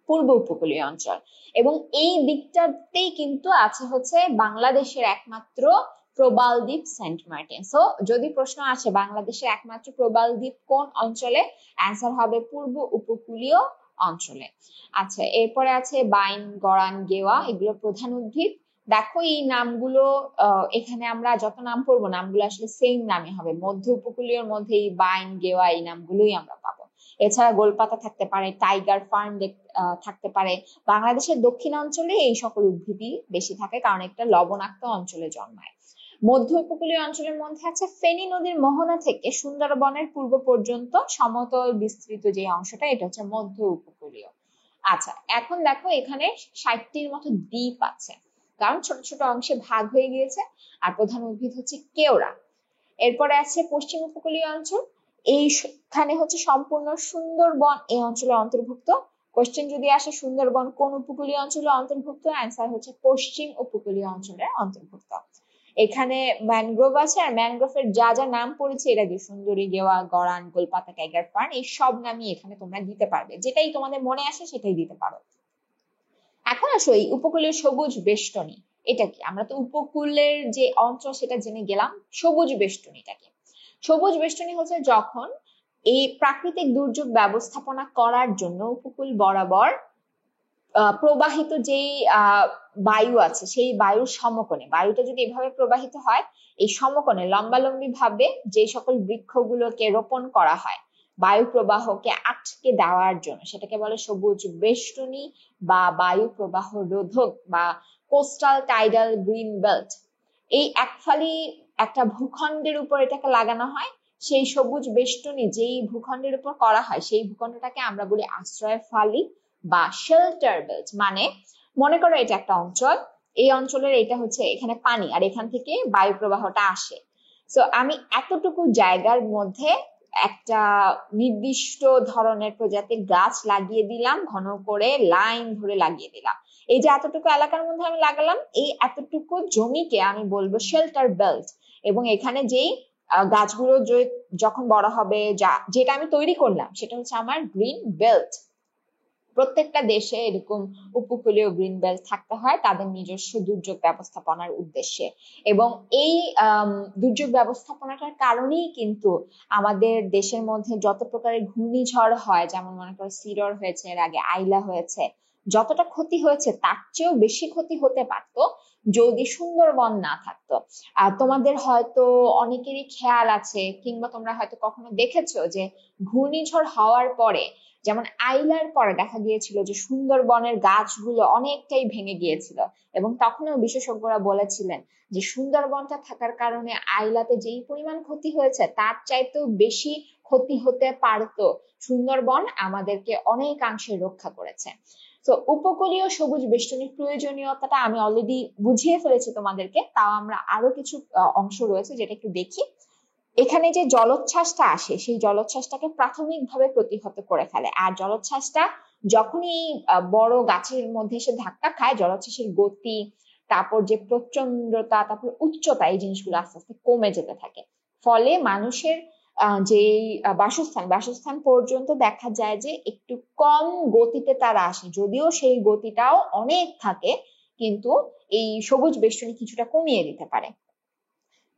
পূর্ব উপকূলীয় অঞ্চল, এবং এই দিকটাতেই কিন্তু আছে হচ্ছে বাংলাদেশের একমাত্র প্রবাল দ্বীপ সেন্ট মার্টিন। সো যদি প্রশ্ন আসে বাংলাদেশের একমাত্র প্রবাল দ্বীপ কোন অঞ্চলে, অ্যান্সার হবে পূর্ব উপকূলীয় অঞ্চলে। আচ্ছা, এরপরে আছে বাইন, গড়ান, গেওয়া, এগুলো প্রধান উদ্ভিদ। দেখো এই নামগুলো, এখানে আমরা যত নাম পড়বো নামগুলো আসলে সেম নামে হবে। মধ্য উপকূলীয়র মধ্যে এই বাইন, গেওয়া এই নামগুলোই আমরা পাবো। এছাড়া গোলপাতা থাকতে পারে, টাইগার ফার্ন থাকতে পারে। বাংলাদেশের দক্ষিণাঞ্চলে এই সকল উদ্ভিদই বেশি থাকে, কারণ একটা লবণাক্ত অঞ্চলে জন্মায়। মধ্য উপকূলীয় অঞ্চলের মধ্যে আছে ফেনী নদীর মোহনা থেকে সুন্দরবনের পূর্ব পর্যন্ত সমতল বিস্তৃত যে অংশটা, এটা হচ্ছে মধ্য উপকূলীয়। আচ্ছা, এখন দেখো এখানে 60টির মতো দ্বীপ আছে, কারণ ছোট ছোট অংশে ভাগ হয়ে গিয়েছে। আর প্রধান উদ্ভিদ হচ্ছে কেওড়া। এরপরে আছে পশ্চিম উপকূলীয় অঞ্চল, এইখানে হচ্ছে সম্পূর্ণ সুন্দরবন এই অঞ্চলে অন্তর্ভুক্ত। কোশ্চেন যদি আসে সুন্দরবন কোন উপকূলীয় অঞ্চলে অন্তর্ভুক্ত, অ্যান্সার হচ্ছে পশ্চিম উপকূলীয় অঞ্চলের অন্তর্ভুক্ত। এখানে ম্যানগ্রোভ আছে, আর ম্যানগ্রোভের যা যা নাম পড়েছে এটা দিয়ে সুন্দরী, গেওয়া, গড়ান, গোলপাতা, টাইগার ফার্ন, এই সব নামই এখানে তোমরা দিতে পারবে, যেটাই তোমাদের মনে আসে সেটাই দিতে পারো। এখন আসো এই উপকূলীয় সবুজ বেষ্টনী, এটা কি? আমরা তো উপকূলের যে অঞ্চল সেটা জেনে গেলাম, সবুজ বেষ্টনীটা কি? সবুজ বেষ্টনী হচ্ছে যখন এই প্রাকৃতিক দুর্যোগ ব্যবস্থাপনা করার জন্য উপকূল বরাবর প্রবাহিত যেই বায়ু আছে সেই বায়ুর সমকোণে, বায়ুটা যদি এভাবে প্রবাহিত হয়, এই সমকোণে লম্বালম্বি ভাবে যে সকল বৃক্ষগুলোকে রোপণ করা হয় বায়ু প্রবাহকে আটকে দেওয়ার জন্য, সেটাকে বলে সবুজ বেষ্টনী বা বায়ু প্রবাহ রোধক বা কোস্টাল টাইডাল গ্রিন বেল্ট। এই একফালি একটা ভূখণ্ডের উপর এটাকে লাগানো হয়। সেই সবুজ বেষ্টনী যেই ভূখণ্ডের উপর করা হয় সেই ভূখণ্ডটাকে আমরা বলি আশ্রয় ফালি বা শেল্টার বেল্ট। মানে মনে করো এটা একটা অঞ্চল, এই অঞ্চলের এটা হচ্ছে এখানে পানি, আর এখান থেকে বায়ু প্রবাহটা আসে। তো আমি এতটুকু জায়গার মধ্যে একটা নির্দিষ্ট ধরনের প্রজাতির গাছ লাগিয়ে দিলাম, ঘন করে লাইন ধরে লাগিয়ে দিলাম। এই যে এতটুকু এলাকার মধ্যে আমি লাগালাম, এই এতটুকু জমিকে আমি বলবো শেল্টার বেল্ট। এবং এখানে যেই গাছগুলো যখন বড় হবে, যেটা আমি তৈরি করলাম সেটা হচ্ছে আমার গ্রিন বেল্ট। প্রত্যেকটা দেশে এরকম উপকূলীয় গ্রিন বেল্ট থাকতে হয় তাদের নিজস্ব দুর্যোগ ব্যবস্থাপনার উদ্দেশ্যে। এবং এই দুর্যোগ ব্যবস্থাপনাটার কারণেই কিন্তু আমাদের দেশের মধ্যে যত প্রকারের ঘূর্ণিঝড় হয়, যেমন মনে করো সিডর হয়েছে, এর আগে আইলা হয়েছে, যতটা ক্ষতি হয়েছে তার চেয়েও বেশি ক্ষতি হতে পারতো যদি সুন্দরবন না থাকতো। আর তোমাদের হয়তো অনেকেরই খেয়াল আছে, কিংবা তোমরা হয়তো কখনো দেখেছো যে ঘূর্ণিঝড় হওয়ার পরে, যেমন আইলার পরে দেখা গিয়েছিল যে সুন্দরবনের গাছগুলো অনেকটাই ভেঙে গিয়েছিল, এবং তখনও বিশেষজ্ঞরা বলেছিলেন যে সুন্দরবনটা থাকার কারণে আইলাতে যেই পরিমাণ ক্ষতি হয়েছে তার চাইতেও বেশি ক্ষতি হতে পারতো, সুন্দরবন আমাদেরকে অনেকাংশে রক্ষা করেছে। তো উপকূলীয় সবুজ বেষ্টনীর প্রয়োজনীয়তাটা আমি অলরেডি বুঝিয়ে ফেলেছি তোমাদেরকে, তাও আমরা আরো কিছু অংশ রয়েছে যেটা একটু দেখি। এখানে যে জলোচ্ছ্বাসটা আসে সেই জলোচ্ছ্বাসটাকে প্রাথমিকভাবে প্রতিহত করে ফেলে, আর জলোচ্ছ্বাসটা যখনই বড় গাছের মধ্যে এসে ধাক্কা খায়, জলোচ্ছ্বাসের গতি, তারপর যে প্রচন্ডতা, তারপর উচ্চতা, এই জিনিসগুলো আস্তে আস্তে কমে যেতে থাকে। ফলে মানুষের যে বাসস্থান পর্যন্ত দেখা যায় যে একটু কম গতিতে তারা আসে, যদিও সেই গতিটাও অনেক থাকে, কিন্তু এই সবুজ বেষ্টনী কিছুটা কমিয়ে দিতে পারে।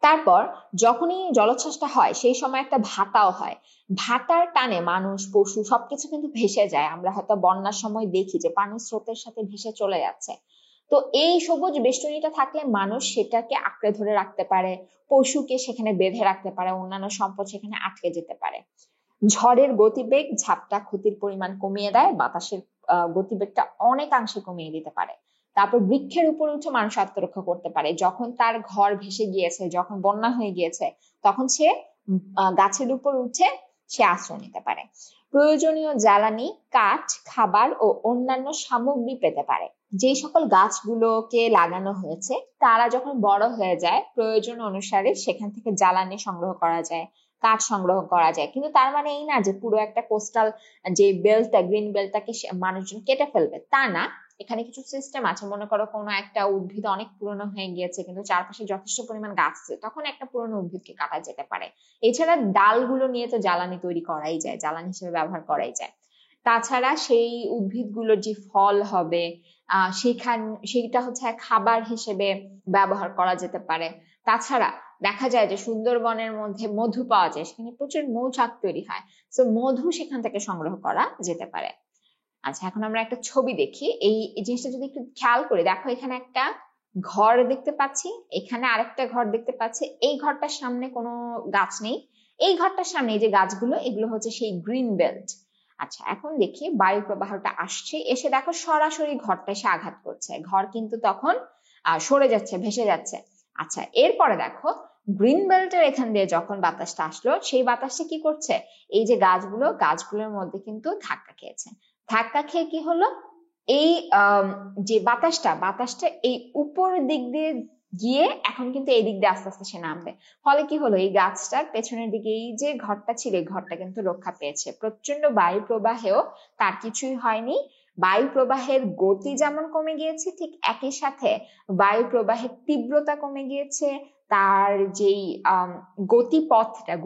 তারপর যখনই জলোচ্ছ্বাসটা হয় সেই সময় একটা ভাটাও হয়, ভাটার টানে মানুষ, পশু সবকিছু কিন্তু ভেসে যায়। আমরা হয়তো বন্যার সময় দেখি যে পানির স্রোতের সাথে ভেসে চলে যাচ্ছে। তো এই সবুজ বেষ্টনীটা থাকলে মানুষ সেটাকে আঁকড়ে ধরে রাখতে পারে, পশুকে সেখানে বেঁধে রাখতে পারে, অন্যান্য সম্পদ সেখানে আটকে যেতে পারে। ঝড়ের গতিবেগ ঝাপটা ক্ষতির পরিমাণ কমিয়ে দেয়, বাতাসের গতিবেগটা অনেকাংশে কমিয়ে দিতে পারে। তারপর বৃক্ষের উপর উঠে মানুষ আত্মরক্ষা করতে পারে, যখন তার ঘর ভেসে গিয়েছে, যখন বন্যা হয়ে গিয়েছে, তখন সে গাছের উপর উঠে সে আশ্রয় নিতে পারে। প্রয়োজনীয় জ্বালানি, কাঠ, খাবার ও অন্যান্য সামগ্রী পেতে পারে। যে সকল গাছগুলোকে লাগানো হয়েছে তারা যখন বড় হয়ে যায় প্রয়োজন অনুসারে সেখান থেকে জ্বালানি সংগ্রহ করা যায়, কাঠ সংগ্রহ করা যায়। কিন্তু তার মানে এই না যে পুরো একটা কোস্টাল যে বেল্টটা, গ্রিন বেল্টটাকে মানুষজন কেটে ফেলবে, তা না। এখানে কিছু সিস্টেম আছে। মনে করো কোনো একটা উদ্ভিদ অনেক পুরনো হয়ে গিয়েছে কিন্তু চারপাশে যথেষ্ট পরিমাণ গাছ আছে, তখন একটা পুরনো উদ্ভিদকে কাটা যেতে পারে। এছাড়া ডালগুলো নিয়ে তো জ্বালানি তৈরি করাই যায়, জ্বালানি হিসেবে ব্যবহার করাই যায়। তাছাড়া সেই উদ্ভিদগুলোর যে ফল হবে সেইটা হচ্ছে খাবার হিসেবে ব্যবহার করা যেতে পারে। তাছাড়া দেখা যায় যে সুন্দরবনের মধ্যে মধু পাওয়া যায়, সেখানে প্রচুর মৌচাক তৈরি হয়, তো মধু সেখান থেকে সংগ্রহ করা যেতে পারে। আচ্ছা, এখন আমরা একটা ছবি দেখি। এই জিনিসটা যদি একটু খেয়াল করে দেখো, এখানে একটা ঘর দেখতে পাচ্ছি, এখানে আরেকটা ঘর দেখতে পাচ্ছি। এই ঘরটার সামনে কোনো গাছ নেই, এই ঘরটার সামনে এই যে গাছগুলো, এগুলো হচ্ছে সেই গ্রিন বেল্ট। আচ্ছা, এখন দেখি বায়ু প্রবাহটা আসছে, এসে দেখো সরাসরি ঘরটা এসে আঘাত করছে, ঘর কিন্তু তখন সরে যাচ্ছে, ভেসে যাচ্ছে। আচ্ছা, এরপরে দেখো গ্রিন বেল্টের এখান দিয়ে যখন বাতাসটা আসলো, সেই বাতাসটা কি করছে, এই যে গাছগুলোর মধ্যে কিন্তু ধাক্কা খেয়েছে। ধাক্কা খেয়ে কি হলো, এই যে বাতাসটা এই উপরের দিক দিয়ে গিয়ে এখন কিন্তু এই দিক দিয়ে আস্তে আস্তে সে নামবে। ফলে কি হলো, এই গাছটার পেছনের দিকে এই যে ঘরটা ছিল, এই ঘরটা কিন্তু রক্ষা পেয়েছে। প্রচন্ড বায়ু প্রবাহেও তার কিছুই হয়নি, বায়ু প্রবাহের গতি যেমন কমে গিয়েছে, ঠিক একই সাথে বায়ু প্রবাহের তীব্রতা কমে গিয়েছে। তার যেই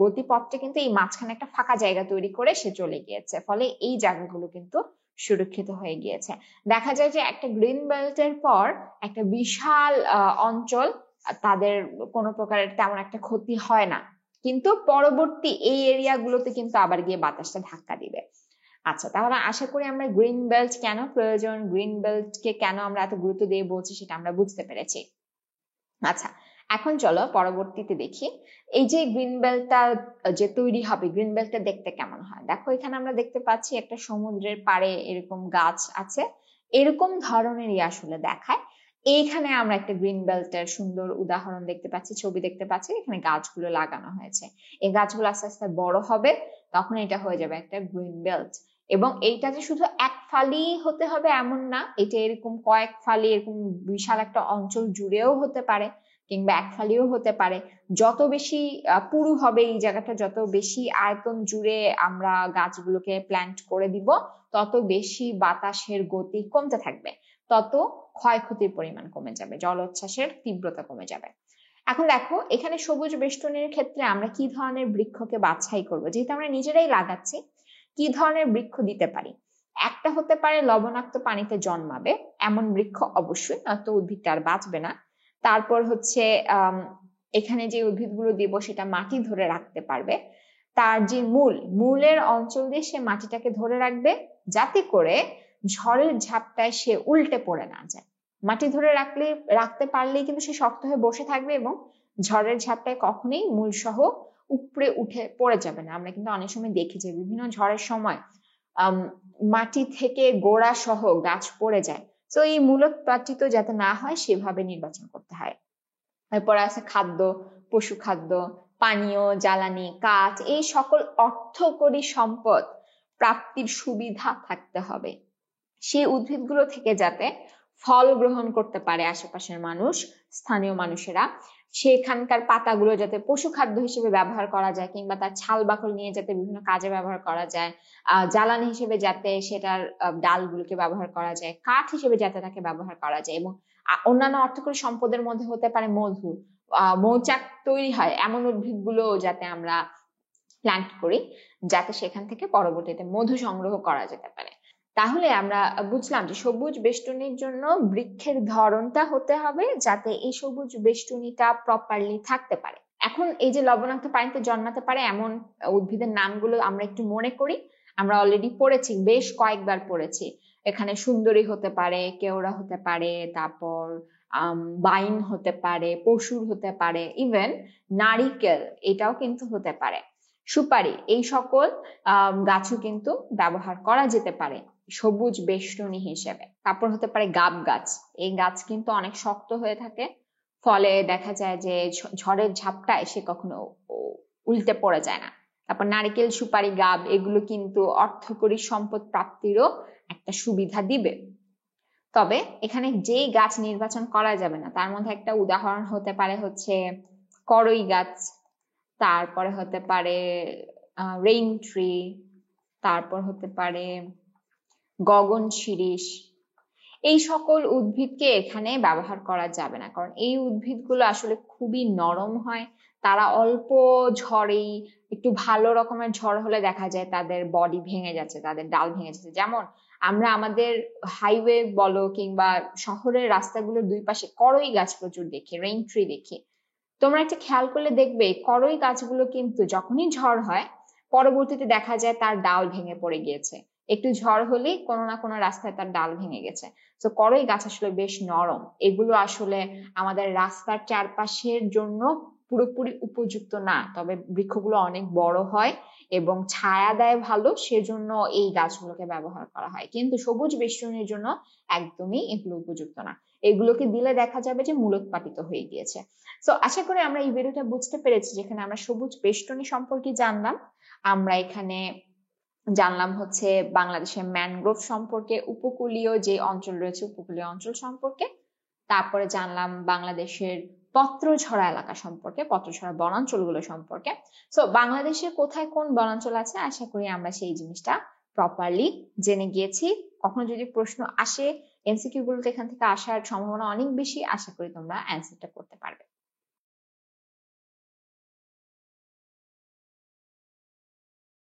গতিপথটা কিন্তু এই মাঝখানে একটা ফাঁকা জায়গা তৈরি করে সে চলে গিয়েছে, ফলে এই জায়গাগুলো কিন্তু সুরক্ষিত হয়ে গিয়েছে। দেখা যায় যে একটা গ্রিন বেল্টের পর একটা বিশাল অঞ্চল, তাদের কোনো প্রকারের তেমন একটা ক্ষতি হয় না, কিন্তু পরবর্তী এই এরিয়াগুলোতে কিন্তু আবার গিয়ে বাতাসটা ধাক্কা দিবে। আচ্ছা, তাহলে আশা করি আমরা গ্রিন বেল্ট কেন প্রয়োজন, গ্রিন বেল্টকে কেন আমরা এত গুরুত্ব দিয়ে বলছি সেটা আমরা বুঝতে পেরেছি। আচ্ছা, এখন চলো পরবর্তীতে দেখি এই যে গ্রিন বেল্টটা যে তৈরি হবে, গ্রিন বেল্টটা দেখতে কেমন হয়। দেখো এখানে আমরা দেখতে পাচ্ছি একটা সমুদ্রের পাড়ে এরকম গাছ আছে, এরকম ধরনেরই আসলে দেখায়। এইখানে আমরা একটা গ্রিন বেল্টের সুন্দর উদাহরণ দেখতে পাচ্ছি, ছবি দেখতে পাচ্ছি। এখানে গাছগুলো লাগানো হয়েছে, এই গাছগুলো আস্তে আস্তে বড় হবে, তখন এটা হয়ে যাবে একটা গ্রিন বেল্ট। এবং এইটা যে শুধু এক ফালি হতে হবে এমন না, এটা এরকম কয়েক ফালি, এরকম বিশাল একটা অঞ্চল জুড়েও হতে পারে, কিংবা এক ফালিও হতে পারে। যত বেশি পুরু হবে এই জায়গাটা, যত বেশি আয়তন জুড়ে আমরা গাছগুলোকে প্ল্যান্ট করে দিব, তত বেশি বাতাসের গতি কমতে থাকবে, তত ক্ষয়ক্ষতির পরিমাণ কমে যাবে, জলোচ্ছ্বাসের তীব্রতা কমে যাবে। এখন দেখো এখানে সবুজ বেষ্টনীর ক্ষেত্রে আমরা কি ধরনের বৃক্ষকে বাছাই করব, যেহেতু আমরা নিজেরাই লাগাচ্ছি, কি ধরনের বৃক্ষ দিতে পারি। একটা হতে পারে লবণাক্ত পানিতে জন্মাবে এমন বৃক্ষ, অবশ্যই, নয়তো উদ্ভিদটা আর বাঁচবে না। তারপর হচ্ছে এখানে যে উদ্ভিদগুলো দিব সেটা মাটি ধরে রাখতে পারবে, তার যে মূলের অঞ্চল দিয়ে সে মাটিটাকে ধরে রাখবে, যাতে করে ঝড়ের ঝাপটায় সে উল্টে পড়ে না যায়। মাটি ধরে রাখতে পারলেই কিন্তু সে শক্ত হয়ে বসে থাকবে এবং ঝড়ের ঝাপটায় কখনোই মূল সহ উপড়ে উঠে পড়ে যাবে না। আমরা কিন্তু অনেক সময় দেখি যে বিভিন্ন ঝড়ের সময় মাটি থেকে গোড়া সহ গাছ পড়ে যায়। তো এই মূলোৎপাটিত যাতে না হয় সেভাবে নির্বাচন করতে হয়। এরপর আছে খাদ্য, পশু খাদ্য, পানীয়, জ্বালানি, কাঠ, এই সকল অর্থকরী সম্পদ প্রাপ্তির সুবিধা থাকতে হবে। সেই উদ্ভিদগুলো থেকে যাতে ফল গ্রহণ করতে পারে আশেপাশের মানুষ, স্থানীয় মানুষেরা, সেখানকার পাতাগুলো যাতে পশু খাদ্য হিসেবে ব্যবহার করা যায়, কিংবা তার ছাল বাকল নিয়ে যাতে বিভিন্ন কাজে ব্যবহার করা যায়, জ্বালানি হিসেবে যাতে সেটার ডালগুলোকে ব্যবহার করা যায়, কাঠ হিসেবে যাতে তাকে ব্যবহার করা যায়। এবং অন্যান্য অর্থকরী সম্পদের মধ্যে হতে পারে মধু, মৌচাক তৈরি হয় এমন উদ্ভিদগুলো যাতে আমরা প্ল্যান্ট করি, যাতে সেখান থেকে পরবর্তীতে মধু সংগ্রহ করা যেতে পারে। তাহলে আমরা বুঝলাম যে সবুজ বেষ্টনীর জন্য বৃক্ষের ধরনটা হতে হবে যাতে এই সবুজ বেষ্টনীটা প্রপারলি থাকতে পারে। এখন এই যে লবণাক্ত পানিতে জন্মাতে পারে এমন উদ্ভিদের নামগুলো আমরা একটু মনে করি। আমরা অলরেডি পড়েছি, বেশ কয়েকবার পড়েছি। এখানে সুন্দরী হতে পারে, কেওড়া হতে পারে, তারপর বাইন হতে পারে, পশুর হতে পারে, ইভেন নারিকেল এটাও কিন্তু হতে পারে, সুপারি, এই সকল গাছও কিন্তু ব্যবহার করা যেতে পারে সবুজ বেষ্টনী হিসেবে। তারপর হতে পারে গাব গাছ, এই গাছ কিন্তু অনেক শক্ত হয়ে থাকে, ফলে দেখা যায় যে ঝড়ের ঝাপটায় সে কখনো উল্টে পড়ে যায় না। তারপর নারিকেল, সুপারি, গাব এগুলো কিন্তু অর্থকরী সম্পদ প্রাপ্তিরও একটা সুবিধা দিবে। তবে এখানে যেই গাছ নির্বাচন করা যাবে না তার মধ্যে একটা উদাহরণ হতে পারে হচ্ছে করই গাছ, তারপরে হতে পারে রেইন ট্রি, তারপর হতে পারে গগন শিরীষ। এই সকল উদ্ভিদকে এখানে ব্যবহার করা যাবে না, কারণ এই উদ্ভিদগুলো আসলে খুবই নরম হয়। তারা অল্প ঝড়েই, একটু ভালো রকমের ঝড় হলে দেখা যায় তাদের বডি ভেঙে যাচ্ছে, তাদের ডাল ভেঙে যাচ্ছে। যেমন আমরা আমাদের হাইওয়ে বলো কিংবা শহরের রাস্তাগুলোর দুই পাশে করই গাছ প্রচুর দেখি, রেইন ট্রি দেখি। তোমরা একটা খেয়াল করলে দেখবে করই গাছগুলো কিন্তু যখনই ঝড় হয় পরবর্তীতে দেখা যায় তার ডাল ভেঙে পড়ে গিয়েছে, একটু ঝড় হলেই কোনো না কোনো রাস্তায় তার ডাল ভেঙে গেছে। তো করই গাছ আসলে বেশ নরম, এগুলো আসলে আমাদের রাস্তার চারপাশের জন্য পুরোপুরি উপযুক্ত না, তবে বৃক্ষগুলো অনেক বড় হয় এবং ছায়া দেয় ভালো, সেজন্য এই গাছগুলোকে ব্যবহার করা হয়। কিন্তু সবুজ বেষ্টনীর জন্য একদমই এগুলো উপযুক্ত না, এগুলোকে দিলে দেখা যাবে যে মূলোৎপাটিত হয়ে গিয়েছে। তো আশা করি আমরা এই ভিডিওটা বুঝতে পেরেছি, যেখানে আমরা সবুজ বেষ্টনী সম্পর্কে জানলাম, আমরা এখানে জানলাম হচ্ছে বাংলাদেশের ম্যানগ্রোভ সম্পর্কে, উপকূলীয় যে অঞ্চল রয়েছে উপকূলীয় অঞ্চল সম্পর্কে, তারপরে জানলাম বাংলাদেশের পত্রঝরা এলাকা সম্পর্কে, পত্রঝরা বনাঞ্চলগুলো সম্পর্কে। সো বাংলাদেশের কোথায় কোন বনাঞ্চল আছে আশা করি আমরা সেই জিনিসটা প্রপারলি জেনে গিয়েছি কখনো যদি প্রশ্ন আসে, এমসিকিউ গুলোতে এখান থেকে আসার সম্ভাবনা অনেক বেশি, আশা করি তোমরা অ্যান্সারটা করতে পারবে।